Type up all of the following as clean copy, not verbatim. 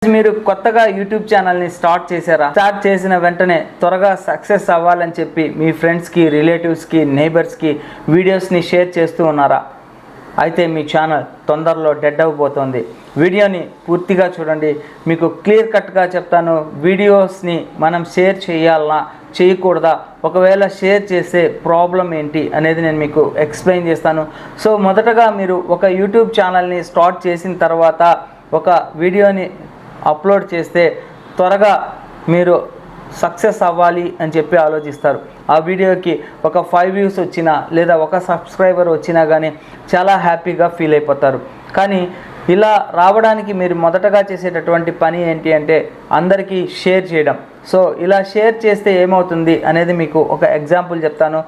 మీరు కొత్తగా యూట్యూబ్ ఛానల్ని స్టార్ట్ చేశారా? స్టార్ట్ చేసిన వెంటనే త్వరగా సక్సెస్ అవ్వాలని చెప్పి మీ ఫ్రెండ్స్కి, రిలేటివ్స్కి, నైబర్స్కి వీడియోస్ని షేర్ చేస్తూ ఉన్నారా? అయితే మీ ఛానల్ తొందరలో డెడ్ అవ్వబోతోంది. వీడియోని పూర్తిగా చూడండి, మీకు క్లియర్ కట్గా చెప్తాను. వీడియోస్ని మనం షేర్ చేయాలన్నా చేయకూడదా, ఒకవేళ షేర్ చేసే ప్రాబ్లం ఏంటి అనేది నేను మీకు ఎక్స్ప్లెయిన్ చేస్తాను. సో మొదటగా మీరు ఒక యూట్యూబ్ ఛానల్ని స్టార్ట్ చేసిన తర్వాత ఒక వీడియోని అప్లోడ్ చేస్తే త్వరగా మీరు సక్సెస్ అవ్వాలి అని చెప్పి ఆలోచిస్తారు. ఆ వీడియోకి ఒక 5 వ్యూస్ వచ్చినా లేదా ఒక సబ్స్క్రైబర్ వచ్చినా కానీ చాలా హ్యాపీగా ఫీల్ అయిపోతారు. కానీ ఇలా రావడానికి మీరు మొదటగా చేసేటటువంటి పని ఏంటి అంటే అందరికీ షేర్ చేయడం. సో ఇలా షేర్ చేస్తే ఏమవుతుంది అనేది మీకు ఒక ఎగ్జాంపుల్ చెప్తాను.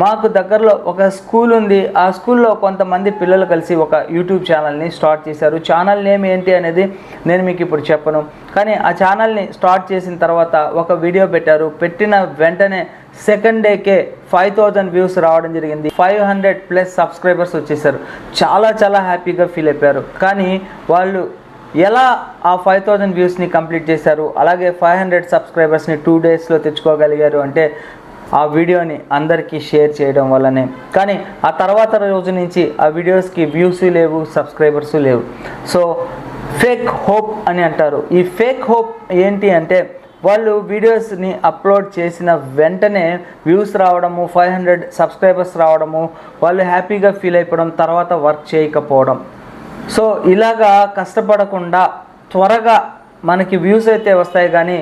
మాకు దగ్గరలో ఒక స్కూల్ ఉంది. ఆ స్కూల్లో కొంతమంది పిల్లలు కలిసి ఒక యూట్యూబ్ ఛానల్ని స్టార్ట్ చేశారు. ఛానల్ నేమ్ ఏంటి అనేది నేను మీకు ఇప్పుడు చెప్పను. కానీ ఆ ఛానల్ని స్టార్ట్ చేసిన తర్వాత ఒక వీడియో పెట్టారు. పెట్టిన వెంటనే సెకండ్ డేకే 5000 వ్యూస్ రావడం జరిగింది. 500+ సబ్స్క్రైబర్స్ వచ్చేసారు. చాలా హ్యాపీగా ఫీల్ అయిపోయారు. కానీ వాళ్ళు ఎలా ఆ 5000 వ్యూస్ని కంప్లీట్ చేశారు, అలాగే 500 సబ్స్క్రైబర్స్ని 2 డేస్లో తెచ్చుకోగలిగారు అంటే ఆ వీడియోని అందరికీ షేర్ చేయడం వల్లనే. కానీ ఆ తర్వాత రోజు నుంచి ఆ వీడియోస్కి వ్యూస్ లేవు, సబ్స్క్రైబర్స్ లేవు. సో ఫేక్ హోప్ అని అంటారు. ఈ ఫేక్ హోప్ ఏంటి అంటే వాళ్ళు వీడియోస్ని అప్లోడ్ చేసిన వెంటనే వ్యూస్ రావడము, 500 సబ్స్క్రైబర్స్ రావడము, వాళ్ళు హ్యాపీగా ఫీల్ అయిపోవడం, తర్వాత వర్క్ చేయకపోవడం. సో ఇలాగా కష్టపడకుండా త్వరగా మనకి వ్యూస్ అయితే వస్తాయి, కానీ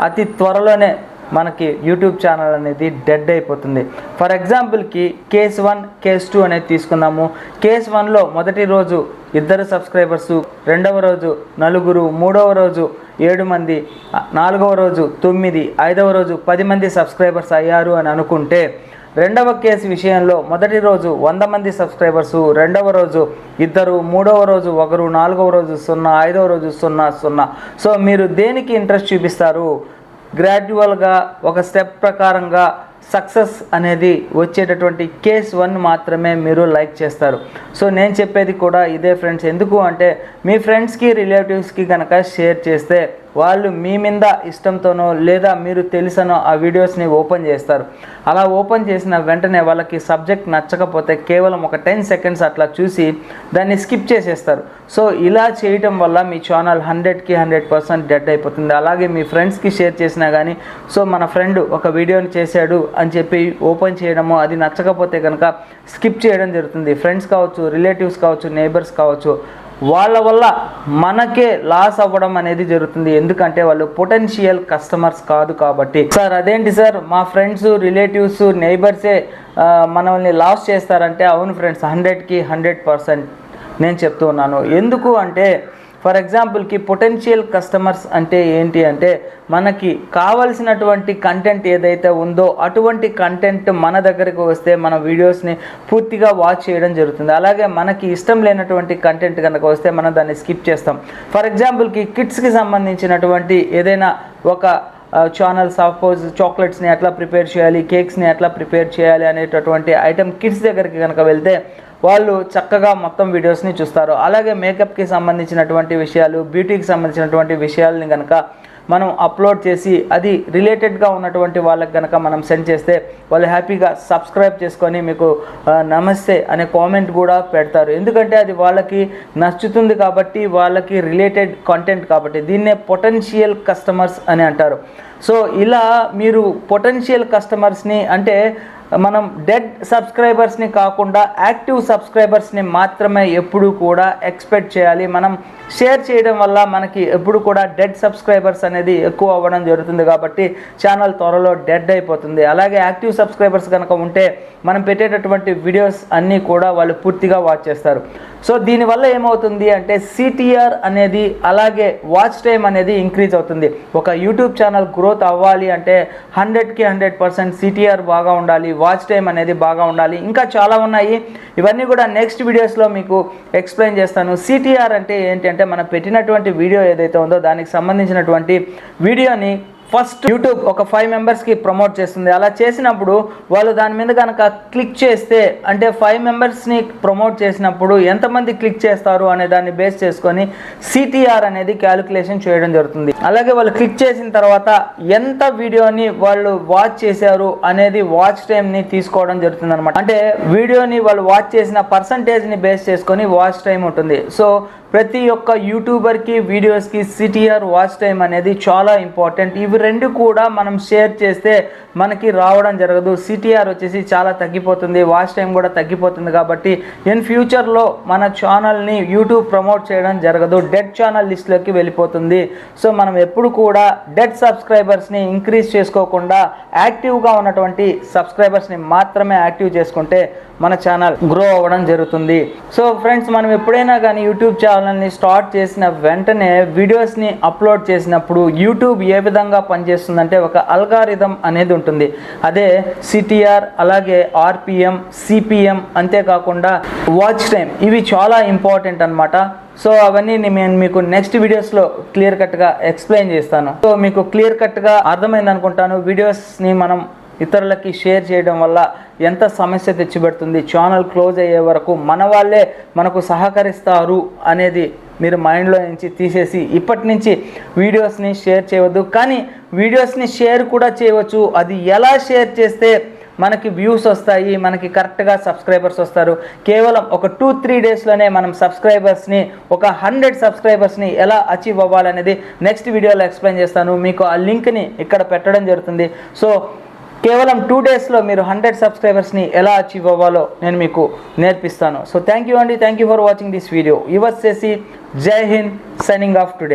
అతి త్వరలోనే మనకి యూట్యూబ్ ఛానల్ అనేది డెడ్ అయిపోతుంది. ఫర్ ఎగ్జాంపుల్కి కేస్ 1, కేస్ 2 అనేది తీసుకుందాము. కేస్ 1లో మొదటి రోజు 2 సబ్స్క్రైబర్సు, రెండవ రోజు 4, మూడవ రోజు 7 మంది, 4వ రోజు 9, 5వ రోజు 10 మంది సబ్స్క్రైబర్స్ అయ్యారు అని అనుకుంటే, రెండవ కేసు విషయంలో మొదటి రోజు 100 మంది సబ్స్క్రైబర్సు, రెండవ రోజు 2, మూడవ రోజు 1, 4వ రోజు 0, 5వ రోజు 0. సో మీరు దేనికి ఇంట్రెస్ట్ చూపిస్తారు? గ్రాడ్యువల్గా ఒక స్టెప్ ప్రకారంగా సక్సెస్ అనేది వచ్చేటటువంటి కేస్ 1 మాత్రమే మీరు లైక్ చేస్తారు. సో నేను చెప్పేది కూడా ఇదే ఫ్రెండ్స్. ఎందుకు అంటే మీ ఫ్రెండ్స్కి, రిలేటివ్స్కి కనుక షేర్ చేస్తే వాళ్ళు మీ మీద ఇష్టంతోనో లేదా మీరు తెలుసనో ఆ వీడియోస్ని ఓపెన్ చేస్తారు. అలా ఓపెన్ చేసిన వెంటనే వాళ్ళకి సబ్జెక్ట్ నచ్చకపోతే కేవలం ఒక 10 సెకండ్స్ అట్లా చూసి దాన్ని స్కిప్ చేసేస్తారు. సో ఇలా చేయటం వల్ల మీ ఛానల్ 100కి 100% డెడ్ అయిపోతుంది. అలాగే మీ ఫ్రెండ్స్కి షేర్ చేసినా కానీ, సో మన ఫ్రెండ్ ఒక వీడియోని చేశాడు అని చెప్పి ఓపెన్ చేయడము, అది నచ్చకపోతే కనుక స్కిప్ చేయడం జరుగుతుంది. ఫ్రెండ్స్ కావచ్చు, రిలేటివ్స్ కావచ్చు, నైబర్స్ కావచ్చు, వాళ్ళ వల్ల మనకే లాస్ అవ్వడం అనేది జరుగుతుంది. ఎందుకంటే వాళ్ళు పొటెన్షియల్ కస్టమర్స్ కాదు కాబట్టి. సార్ అదేంటి సార్, మా ఫ్రెండ్స్, రిలేటివ్స్, నైబర్సే మనల్ని లాస్ చేస్తారంటే, అవును ఫ్రెండ్స్, 100కి 100% నేను చెప్తూ ఉన్నాను. ఎందుకు అంటే ఫర్ ఎగ్జాంపుల్కి పొటెన్షియల్ కస్టమర్స్ అంటే ఏంటి అంటే మనకి కావలసినటువంటి కంటెంట్ ఏదైతే ఉందో అటువంటి కంటెంట్ మన దగ్గరికి వస్తే మన వీడియోస్ని పూర్తిగా వాచ్ చేయడం జరుగుతుంది. అలాగే మనకి ఇష్టం లేనటువంటి కంటెంట్ కనుక వస్తే మనం దాన్ని స్కిప్ చేస్తాం. ఫర్ ఎగ్జాంపుల్కి కిడ్స్కి సంబంధించినటువంటి ఏదైనా ఒక ఛానల్, సపోజ్ చాక్లెట్స్ని ఎట్లా ప్రిపేర్ చేయాలి, కేక్స్ని ఎట్లా ప్రిపేర్ చేయాలి అనేటటువంటి ఐటమ్ కిడ్స్ దగ్గరికి కనుక వెళ్తే వాళ్ళు చక్కగా మొత్తం వీడియోస్ని చూస్తారు. అలాగే మేకప్కి సంబంధించినటువంటి విషయాలు, బ్యూటీకి సంబంధించినటువంటి విషయాలని కనుక మనం అప్లోడ్ చేసి అది రిలేటెడ్గా ఉన్నటువంటి వాళ్ళకి కనుక మనం సెండ్ చేస్తే వాళ్ళు హ్యాపీగా సబ్స్క్రైబ్ చేసుకొని మీకు నమస్తే అనే కామెంట్ కూడా పెడతారు. ఎందుకంటే అది వాళ్ళకి నచ్చుతుంది కాబట్టి, వాళ్ళకి రిలేటెడ్ కంటెంట్ కాబట్టి. దీన్నే పొటెన్షియల్ కస్టమర్స్ అని అంటారు. సో ఇలా మీరు పొటెన్షియల్ కస్టమర్స్ని అంటే మనం డెడ్ సబ్స్క్రైబర్స్ని కాకుండా యాక్టివ్ సబ్స్క్రైబర్స్ని మాత్రమే ఎప్పుడు కూడా ఎక్స్పెక్ట్ చేయాలి. మనం షేర్ చేయడం వల్ల మనకి ఎప్పుడు కూడా డెడ్ సబ్స్క్రైబర్స్ అనేది ఎక్కువ అవ్వడం జరుగుతుంది కాబట్టి ఛానల్ త్వరలో డెడ్ అయిపోతుంది. అలాగే యాక్టివ్ సబ్స్క్రైబర్స్ కనుక ఉంటే మనం పెట్టేటటువంటి వీడియోస్ అన్నీ కూడా వాళ్ళు పూర్తిగా వాచ్ చేస్తారు. సో దీనివల్ల ఏమవుతుంది అంటే సిటిఆర్ అనేది, అలాగే వాచ్ టైం అనేది ఇంక్రీజ్ అవుతుంది. ఒక యూట్యూబ్ ఛానల్ గ్రోత్ అవ్వాలి అంటే 100కి 100% సిటిఆర్ బాగా ఉండాలి, వాచ్ టైం అనేది బాగా ఉండాలి. ఇంకా చాలా ఉన్నాయి, ఇవన్నీ కూడా నెక్స్ట్ వీడియోస్లో మీకు ఎక్స్ప్లెయిన్ చేస్తాను. సిటిఆర్ అంటే ఏంటి అంటే మనం పెట్టినటువంటి వీడియో ఏదైతే ఉందో దానికి సంబంధించినటువంటి వీడియోని ఫస్ట్ యూట్యూబ్ ఒక 5 మెంబర్స్కి ప్రమోట్ చేస్తుంది. అలా చేసినప్పుడు వాళ్ళు దాని మీద కనుక క్లిక్ చేస్తే, అంటే 5 మెంబర్స్ని ప్రమోట్ చేసినప్పుడు ఎంతమంది క్లిక్ చేస్తారు అనే దాన్ని బేస్ చేసుకొని సిటిఆర్ అనేది క్యాలిక్యులేషన్ చేయడం జరుగుతుంది. అలాగే వాళ్ళు క్లిక్ చేసిన తర్వాత ఎంత వీడియోని వాళ్ళు వాచ్ చేశారు అనేది వాచ్ టైంని తీసుకోవడం జరుగుతుంది అనమాట. అంటే వీడియోని వాళ్ళు వాచ్ చేసిన పర్సంటేజ్ని బేస్ చేసుకొని వాచ్ టైం ఉంటుంది. సో ప్రతి ఒక్క యూట్యూబర్కి వీడియోస్కి సిటిఆర్ వాచ్ టైం అనేది చాలా ఇంపార్టెంట్. ఇవి రెండు కూడా మనం షేర్ చేస్తే మనకి రావడం జరగదు. సిటిఆర్ వచ్చేసి చాలా తగ్గిపోతుంది, వాచ్ టైం కూడా తగ్గిపోతుంది. కాబట్టి ఇన్ ఫ్యూచర్లో మన ఛానల్ని యూట్యూబ్ ప్రమోట్ చేయడం జరగదు, డెడ్ ఛానల్ లిస్ట్లోకి వెళ్ళిపోతుంది. సో మనం ఎప్పుడు కూడా డెడ్ సబ్స్క్రైబర్స్ని ఇంక్రీజ్ చేసుకోకుండా యాక్టివ్గా ఉన్నటువంటి సబ్స్క్రైబర్స్ని మాత్రమే యాక్టివ్ చేసుకుంటే మన ఛానల్ గ్రో అవ్వడం జరుగుతుంది. సో ఫ్రెండ్స్, మనం ఎప్పుడైనా కానీ యూట్యూబ్ ఛానల్ని స్టార్ట్ చేసిన వెంటనే వీడియోస్ని అప్లోడ్ చేసినప్పుడు యూట్యూబ్ ఏ విధంగా పనిచేస్తుందంటే ఒక అల్గారిథం అనేది ఉంటుంది. అదే సిటిఆర్, అలాగే ఆర్పిఎం, సిపిఎం, అంతేకాకుండా వాచ్ టైం, ఇవి చాలా ఇంపార్టెంట్ అన్నమాట. సో అవన్నీ నేను మీకు నెక్స్ట్ వీడియోస్లో క్లియర్ కట్గా ఎక్స్ప్లెయిన్ చేస్తాను. సో మీకు క్లియర్ కట్గా అర్థమైంది అనుకుంటాను. వీడియోస్ని మనం ఇతరులకి షేర్ చేయడం వల్ల ఎంత సమస్య తెచ్చిపెడుతుంది, ఛానల్ క్లోజ్ అయ్యే వరకు మన వాళ్ళే మనకు సహకరిస్తారు అనేది మీరు మైండ్లో నుంచి తీసేసి ఇప్పటి నుంచి వీడియోస్ని షేర్ చేయవద్దు. కానీ వీడియోస్ని షేర్ కూడా చేయవచ్చు. అది ఎలా షేర్ చేస్తే మనకి వ్యూస్ వస్తాయి, మనకి కరెక్ట్గా సబ్స్క్రైబర్స్ వస్తారు. కేవలం ఒక 2-3 డేస్లోనే మనం సబ్స్క్రైబర్స్ని, ఒక 100 సబ్స్క్రైబర్స్ని ఎలా అచీవ్ అవ్వాలనేది నెక్స్ట్ వీడియోలో ఎక్స్ప్లెయిన్ చేస్తాను. మీకు ఆ లింక్ని ఇక్కడ పెట్టడం జరుగుతుంది. సో కేవలం 2 డేస్లో మీరు 100 సబ్స్క్రైబర్స్ని ఎలా అచీవ్ అవ్వాలో నేను మీకు నేర్పిస్తాను. సో థ్యాంక్ యూ అండి, thank you for watching this video. Your Shashi, జై హింద్, సైనింగ్ ఆఫ్ టుడే.